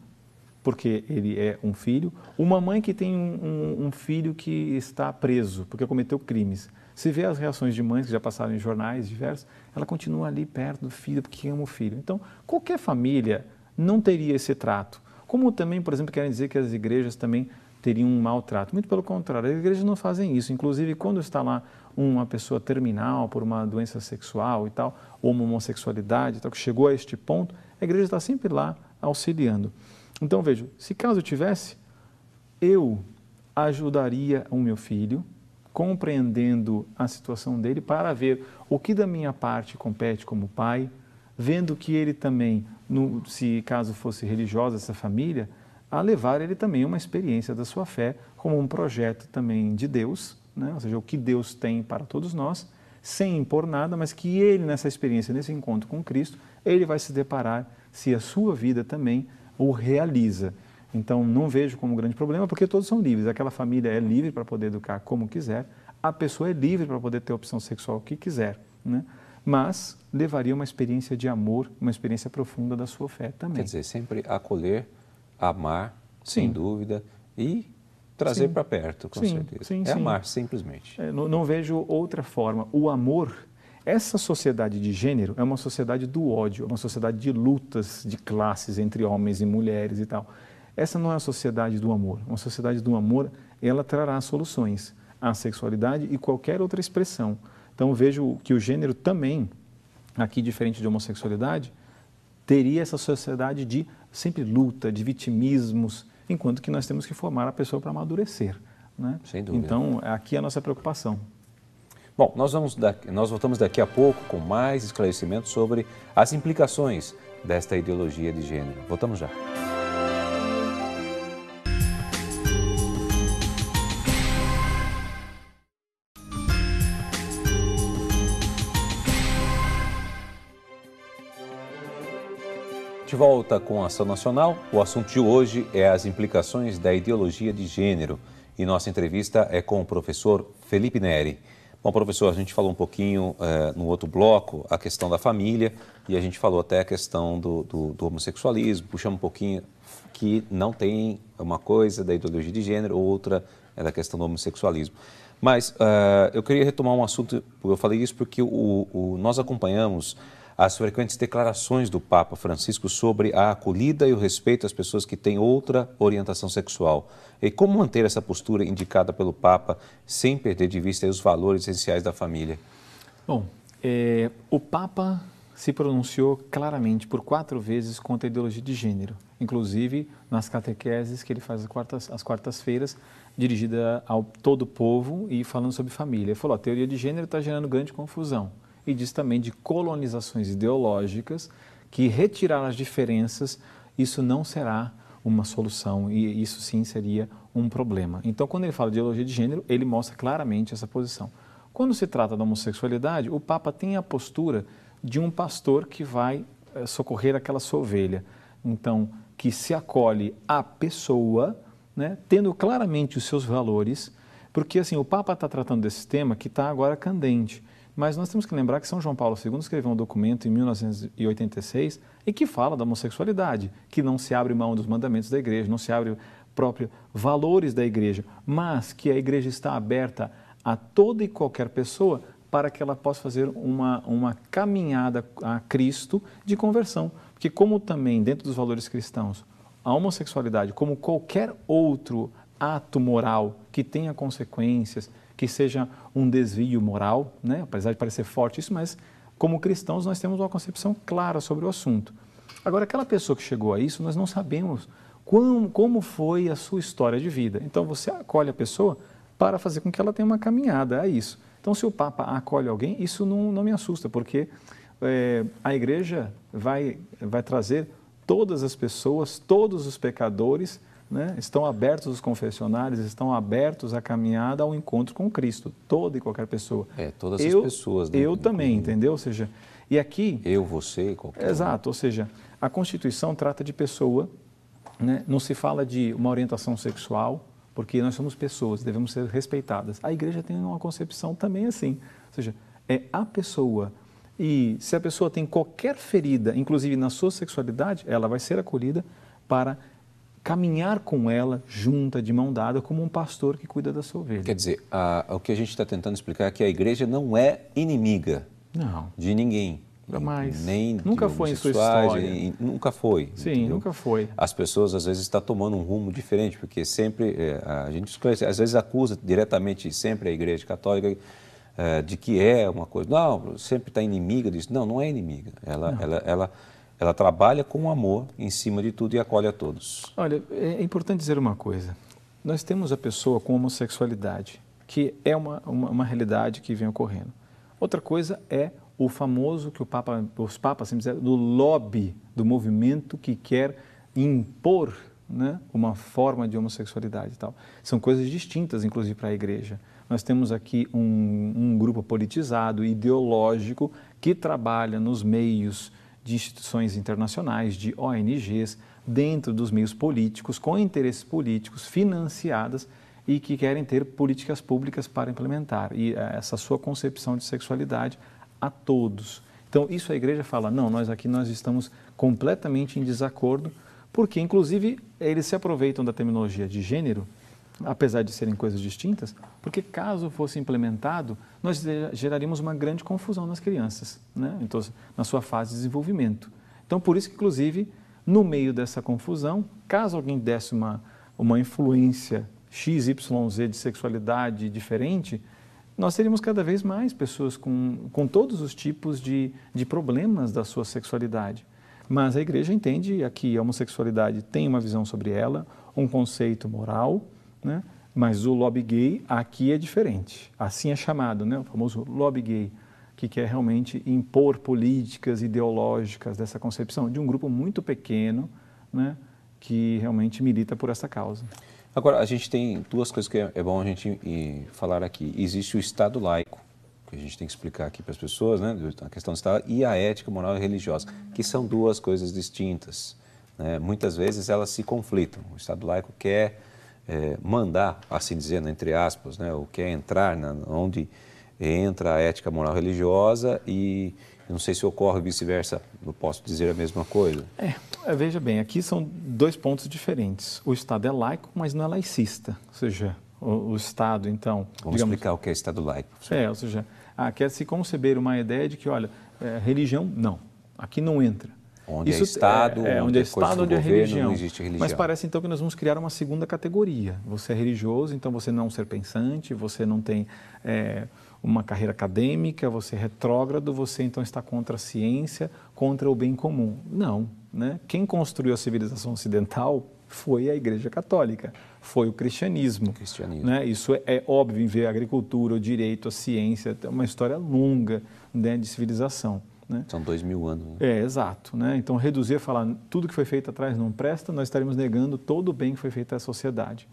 porque ele é um filho. Uma mãe que tem um filho que está preso, porque cometeu crimes. Se vê as reações de mães que já passaram em jornais diversos, ela continua ali perto do filho, porque ama o filho. Então, qualquer família não teria esse trato. Como também, por exemplo, querem dizer que as igrejas também teriam um mau trato. Muito pelo contrário, as igrejas não fazem isso. Inclusive, quando está lá uma pessoa terminal por uma doença sexual e tal, ou uma homossexualidade e tal, que chegou a este ponto, a igreja está sempre lá auxiliando. Então, vejo, se caso tivesse, eu ajudaria o meu filho, compreendendo a situação dele, para ver o que da minha parte compete como pai, vendo que ele também, se caso fosse religiosa essa família, a levar ele também uma experiência da sua fé, como um projeto também de Deus, né? Ou seja, o que Deus tem para todos nós, sem impor nada, mas que ele, nessa experiência, nesse encontro com Cristo, ele vai se deparar se a sua vida também o realiza. Então, não vejo como um grande problema, porque todos são livres. Aquela família é livre para poder educar como quiser, a pessoa é livre para poder ter a opção sexual que quiser, né? Mas levaria uma experiência de amor, uma experiência profunda da sua fé também. Quer dizer, sempre acolher, amar, sem dúvida, e trazer para perto, com certeza. Amar, simplesmente. Não vejo outra forma. O amor, essa sociedade de gênero é uma sociedade do ódio, é uma sociedade de lutas de classes entre homens e mulheres e tal. Essa não é a sociedade do amor. Uma sociedade do amor, ela trará soluções à sexualidade e qualquer outra expressão. Então, vejo que o gênero também, aqui diferente de homossexualidade, teria essa sociedade de sempre luta, de vitimismos, enquanto que nós temos que formar a pessoa para amadurecer, né? Sem dúvida. Então, aqui é a nossa preocupação. Bom, nós voltamos daqui a pouco com mais esclarecimentos sobre as implicações desta ideologia de gênero. Voltamos já. De volta com a Ação Nacional, o assunto de hoje é as implicações da ideologia de gênero e nossa entrevista é com o professor Felipe Neri. Bom, professor, a gente falou um pouquinho no outro bloco a questão da família e a gente falou até a questão do homossexualismo, puxamos um pouquinho que não tem uma coisa da ideologia de gênero, outra é da questão do homossexualismo. Mas eu queria retomar um assunto, eu falei isso porque nós acompanhamos as frequentes declarações do Papa Francisco sobre a acolhida e o respeito às pessoas que têm outra orientação sexual. E como manter essa postura indicada pelo Papa sem perder de vista os valores essenciais da família? Bom, o Papa se pronunciou claramente por 4 vezes contra a ideologia de gênero, inclusive nas catequeses que ele faz às quartas-feiras, dirigida ao todo o povo e falando sobre família. Ele falou, a teoria de gênero está gerando grande confusão. E diz também de colonizações ideológicas que retirar as diferenças, isso não será uma solução e isso sim seria um problema. Então, quando ele fala de ideologia de gênero, ele mostra claramente essa posição. Quando se trata da homossexualidade, o Papa tem a postura de um pastor que vai socorrer aquela sua ovelha. Então, que se acolhe a pessoa, né, tendo claramente os seus valores, porque assim, o Papa está tratando desse tema que está agora candente. Mas nós temos que lembrar que São João Paulo II escreveu um documento em 1986 e que fala da homossexualidade, que não se abre mão dos mandamentos da igreja, não se abre próprios valores da igreja, mas que a igreja está aberta a toda e qualquer pessoa para que ela possa fazer uma caminhada a Cristo de conversão. Porque como também dentro dos valores cristãos, a homossexualidade, como qualquer outro ato moral que tenha consequências, que seja um desvio moral, né? Apesar de parecer forte isso, mas como cristãos nós temos uma concepção clara sobre o assunto. Agora, aquela pessoa que chegou a isso, nós não sabemos como foi a sua história de vida. Então, você acolhe a pessoa para fazer com que ela tenha uma caminhada a isso. Então, se o Papa acolhe alguém, isso não me assusta, porque a igreja vai trazer todas as pessoas, todos os pecadores, né, estão abertos os confessionários, estão abertos à caminhada ao encontro com Cristo, toda e qualquer pessoa. Todas as pessoas. Né, eu também, entendeu? Ou seja, e aqui... Eu, você, qualquer Exato, ou seja, a Constituição trata de pessoa, né, não se fala de uma orientação sexual, porque nós somos pessoas, devemos ser respeitadas. A igreja tem uma concepção também assim, ou seja, é a pessoa. E se a pessoa tem qualquer ferida, inclusive na sua sexualidade, ela vai ser acolhida para caminhar com ela junta, de mão dada, como um pastor que cuida da sua ovelha. Quer dizer, o que a gente está tentando explicar é que a igreja não é inimiga de ninguém. Jamais. Nem nunca foi em sua história. Nunca foi. Sim, entendeu? Nunca foi. As pessoas às vezes estão tomando um rumo diferente, porque sempre a gente às vezes acusa diretamente sempre a igreja católica de que é uma coisa, não, sempre está inimiga disso. Não, não é inimiga. Ela trabalha com amor em cima de tudo e acolhe a todos. Olha, é importante dizer uma coisa. Nós temos a pessoa com homossexualidade, que é uma realidade que vem ocorrendo. Outra coisa é o famoso, que os papas sempre dizem, do lobby, do movimento que quer impor, né, uma forma de homossexualidade e tal. São coisas distintas, inclusive, para a igreja. Nós temos aqui um grupo politizado, ideológico, que trabalha nos meios de instituições internacionais, de ONGs, dentro dos meios políticos, com interesses políticos, financiadas e que querem ter políticas públicas para implementar. E essa sua concepção de sexualidade a todos. Então, isso a igreja fala, não, nós estamos completamente em desacordo, porque, inclusive, eles se aproveitam da terminologia de gênero, apesar de serem coisas distintas, porque caso fosse implementado, nós geraríamos uma grande confusão nas crianças, né? Então, na sua fase de desenvolvimento. Então, por isso que, inclusive, no meio dessa confusão, caso alguém desse uma influência XYZ de sexualidade diferente, nós teríamos cada vez mais pessoas com todos os tipos de problemas da sua sexualidade. Mas a igreja entende que a homossexualidade tem uma visão sobre ela, um conceito moral, né? Mas o lobby gay aqui é diferente. Assim é chamado, né? O famoso lobby gay, que quer realmente impor políticas ideológicas dessa concepção de um grupo muito pequeno, né? Que realmente milita por essa causa. Agora, a gente tem duas coisas que é bom a gente falar aqui. Existe o Estado laico, que a gente tem que explicar aqui para as pessoas, né? A questão do Estado, e a ética, moral e religiosa, que são duas coisas distintas, né? Muitas vezes elas se conflitam. O Estado laico quer mandar, assim dizendo, entre aspas, né? Ou quer entrar onde entra a ética, moral e religiosa e... não sei se ocorre vice-versa, eu posso dizer a mesma coisa. Veja bem, aqui são dois pontos diferentes. O Estado é laico, mas não é laicista. Ou seja, o Estado, então... Vamos explicar o que é Estado laico. Ou seja, quer-se conceber uma ideia de que, olha, religião, não, aqui não entra. Onde é Estado, onde é Estado, onde é religião. Não existe religião. Mas parece, então, que nós vamos criar uma segunda categoria. Você é religioso, então você não é um ser pensante, você não tem... uma carreira acadêmica, você é retrógrado, você então está contra a ciência, contra o bem comum. Não, né? Quem construiu a civilização ocidental foi a Igreja Católica, foi o cristianismo. Né? Isso é óbvio em ver a agricultura, o direito, a ciência, é uma história longa, né, de civilização. Né? São 2000 anos. Né? Exato. Né? Então, reduzir, falar tudo que foi feito atrás não presta, nós estaremos negando todo o bem que foi feito à sociedade.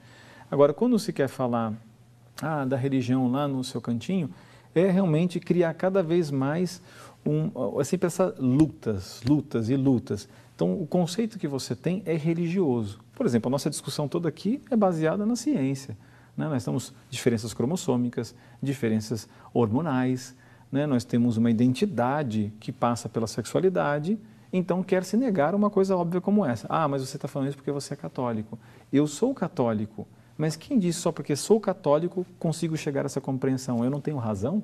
Agora, quando se quer falar da religião lá no seu cantinho, é realmente criar cada vez mais sempre essas lutas e lutas. Então, o conceito que você tem é religioso. Por exemplo, a nossa discussão toda aqui é baseada na ciência. Né? Nós temos diferenças cromossômicas, diferenças hormonais, né? Nós temos uma identidade que passa pela sexualidade, então quer se negar uma coisa óbvia como essa. Mas você está falando isso porque você é católico. Eu sou católico. Mas quem disse só porque sou católico consigo chegar a essa compreensão? Eu não tenho razão?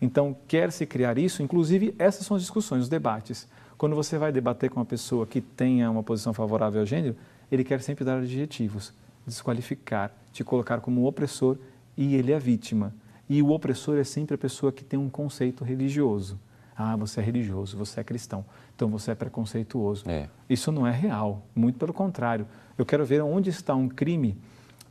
Então, quer-se criar isso, inclusive essas são as discussões, os debates. Quando você vai debater com uma pessoa que tenha uma posição favorável ao gênero, ele quer sempre dar adjetivos, desqualificar, te colocar como um opressor e ele é a vítima. E o opressor é sempre a pessoa que tem um conceito religioso. Você é religioso, você é cristão, então você é preconceituoso. Isso não é real, muito pelo contrário. Eu quero ver onde está um crime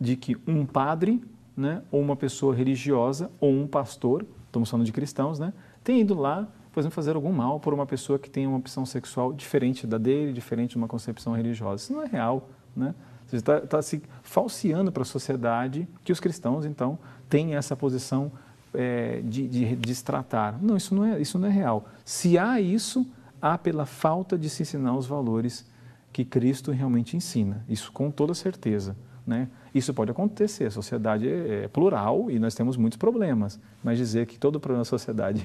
de que um padre, né, ou uma pessoa religiosa, ou um pastor, estamos falando de cristãos, né, tem ido lá por exemplo, fazer algum mal por uma pessoa que tem uma opção sexual diferente da dele, diferente de uma concepção religiosa. Isso não é real, né? Você está se falseando para a sociedade que os cristãos, então, têm essa posição de se tratar. Não, isso não é real. Se há isso, há pela falta de se ensinar os valores que Cristo realmente ensina. Isso com toda certeza, né? Isso pode acontecer, a sociedade é plural e nós temos muitos problemas, mas dizer que todo problema da sociedade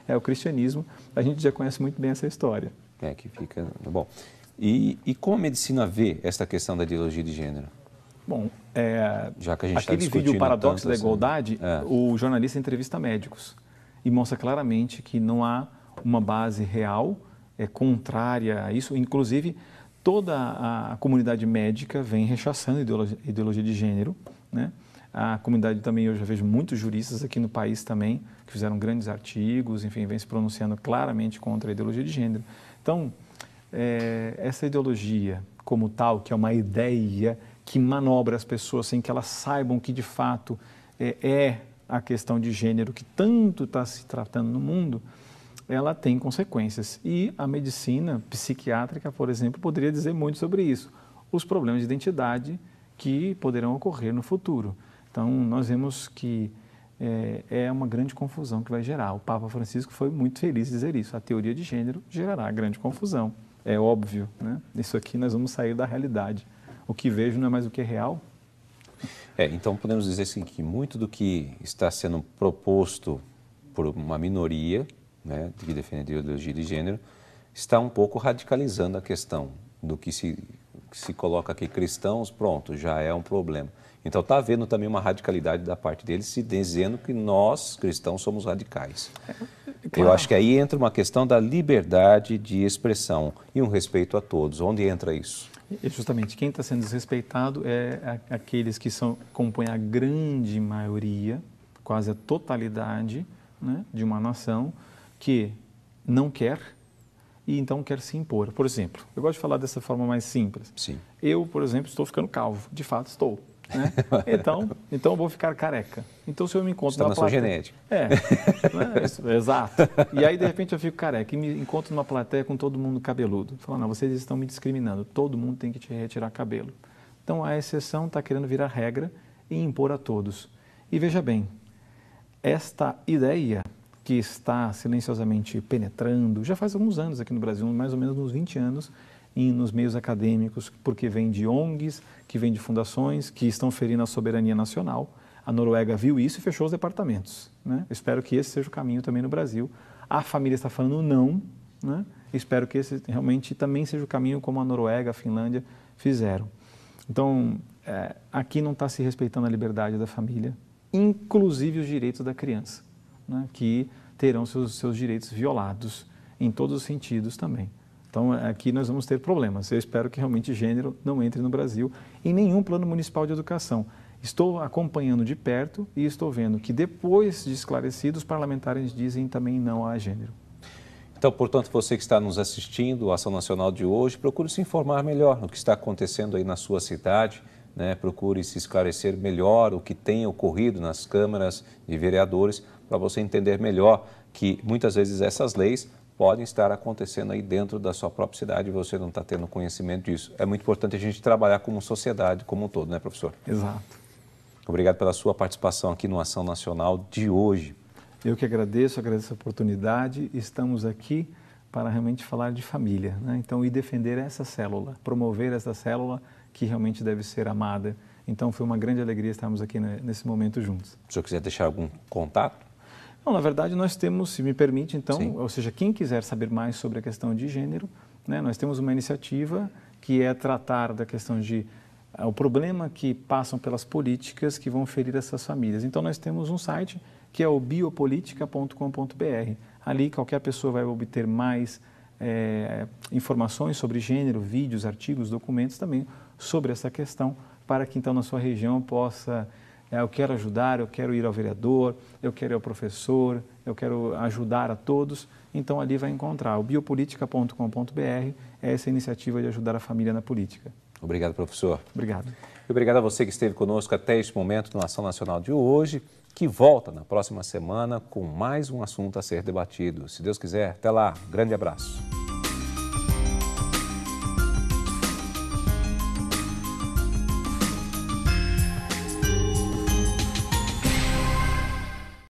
é o cristianismo, a gente já conhece muito bem essa história. Que fica... Bom, e como a medicina vê essa questão da ideologia de gênero? Bom, já que a gente aquele vídeo Paradoxo da Igualdade, assim, o jornalista entrevista médicos e mostra claramente que não há uma base real, contrária a isso, inclusive toda a comunidade médica vem rechaçando a ideologia de gênero, né? A comunidade também, eu já vejo muitos juristas aqui no país também, que fizeram grandes artigos, enfim, vem se pronunciando claramente contra a ideologia de gênero. Então, essa ideologia como tal, que é uma ideia que manobra as pessoas sem que elas saibam que de fato é a questão de gênero que tanto está se tratando no mundo, ela tem consequências. E a medicina psiquiátrica, por exemplo, poderia dizer muito sobre isso. Os problemas de identidade que poderão ocorrer no futuro. Então, nós vemos que é uma grande confusão que vai gerar. O Papa Francisco foi muito feliz em dizer isso. A teoria de gênero gerará grande confusão. É óbvio, né? Isso aqui nós vamos sair da realidade. O que vejo não é mais o que é real. Então, podemos dizer assim, que muito do que está sendo proposto por uma minoria, né, que defende a ideologia de gênero, está um pouco radicalizando a questão do que se coloca aqui cristãos, pronto, já é um problema. Então está havendo também uma radicalidade da parte deles, se dizendo que nós, cristãos, somos radicais. Claro. Eu acho que aí entra uma questão da liberdade de expressão e um respeito a todos. Onde entra isso? E justamente, quem está sendo desrespeitado é aqueles que compõem a grande maioria, quase a totalidade, né, de uma nação, que não quer e então quer se impor. Por exemplo, eu gosto de falar dessa forma mais simples. Sim. Eu, por exemplo, estou ficando calvo. De fato, estou. Né? Então eu vou ficar careca. Então, se eu me encontro numa plateia... genética. Exato. E aí, de repente, eu fico careca e me encontro numa plateia com todo mundo cabeludo. Falo, não, vocês estão me discriminando. Todo mundo tem que te retirar cabelo. Então, a exceção está querendo virar regra e impor a todos. E veja bem, esta ideia que está silenciosamente penetrando, já faz alguns anos aqui no Brasil, mais ou menos uns 20 anos, nos meios acadêmicos, porque vem de ONGs, que vem de fundações, que estão ferindo a soberania nacional. A Noruega viu isso e fechou os departamentos, né? Espero que esse seja o caminho também no Brasil. A família está falando não, né? Espero que esse realmente também seja o caminho como a Noruega, a Finlândia fizeram. Então, aqui não está se respeitando a liberdade da família, inclusive os direitos da criança, né, que terão seus direitos violados em todos os sentidos também. Então, aqui nós vamos ter problemas. Eu espero que realmente gênero não entre no Brasil em nenhum plano municipal de educação. Estou acompanhando de perto e estou vendo que depois de esclarecidos, os parlamentares dizem também não a gênero. Então, portanto, você que está nos assistindo, a Ação Nacional de hoje, procure se informar melhor no que está acontecendo aí na sua cidade, né? Procure se esclarecer melhor o que tem ocorrido nas câmaras de vereadores, para você entender melhor que muitas vezes essas leis podem estar acontecendo aí dentro da sua própria cidade e você não está tendo conhecimento disso. É muito importante a gente trabalhar como sociedade, como um todo, né, professor? Exato. Obrigado pela sua participação aqui no Ação Nacional de hoje. Eu que agradeço a oportunidade. Estamos aqui para realmente falar de família, né? Então, e defender essa célula, promover essa célula que realmente deve ser amada. Então, foi uma grande alegria estarmos aqui nesse momento juntos. Se o senhor quiser deixar algum contato? Não, na verdade, nós temos, se me permite, então, Sim. Ou seja, quem quiser saber mais sobre a questão de gênero, né, nós temos uma iniciativa que é tratar da questão de o problema que passam pelas políticas que vão ferir essas famílias. Então, nós temos um site que é o biopolitica.com.br. Ali, qualquer pessoa vai obter mais informações sobre gênero, vídeos, artigos, documentos também sobre essa questão, para que, então, na sua região possa... eu quero ajudar, eu quero ir ao vereador, eu quero ir ao professor, eu quero ajudar a todos. Então, ali vai encontrar o biopolitica.com.br, é essa iniciativa de ajudar a família na política. Obrigado, professor. Obrigado. E obrigado a você que esteve conosco até este momento na Ação Nacional de hoje. que volta na próxima semana com mais um assunto a ser debatido. Se Deus quiser, até lá. Grande abraço.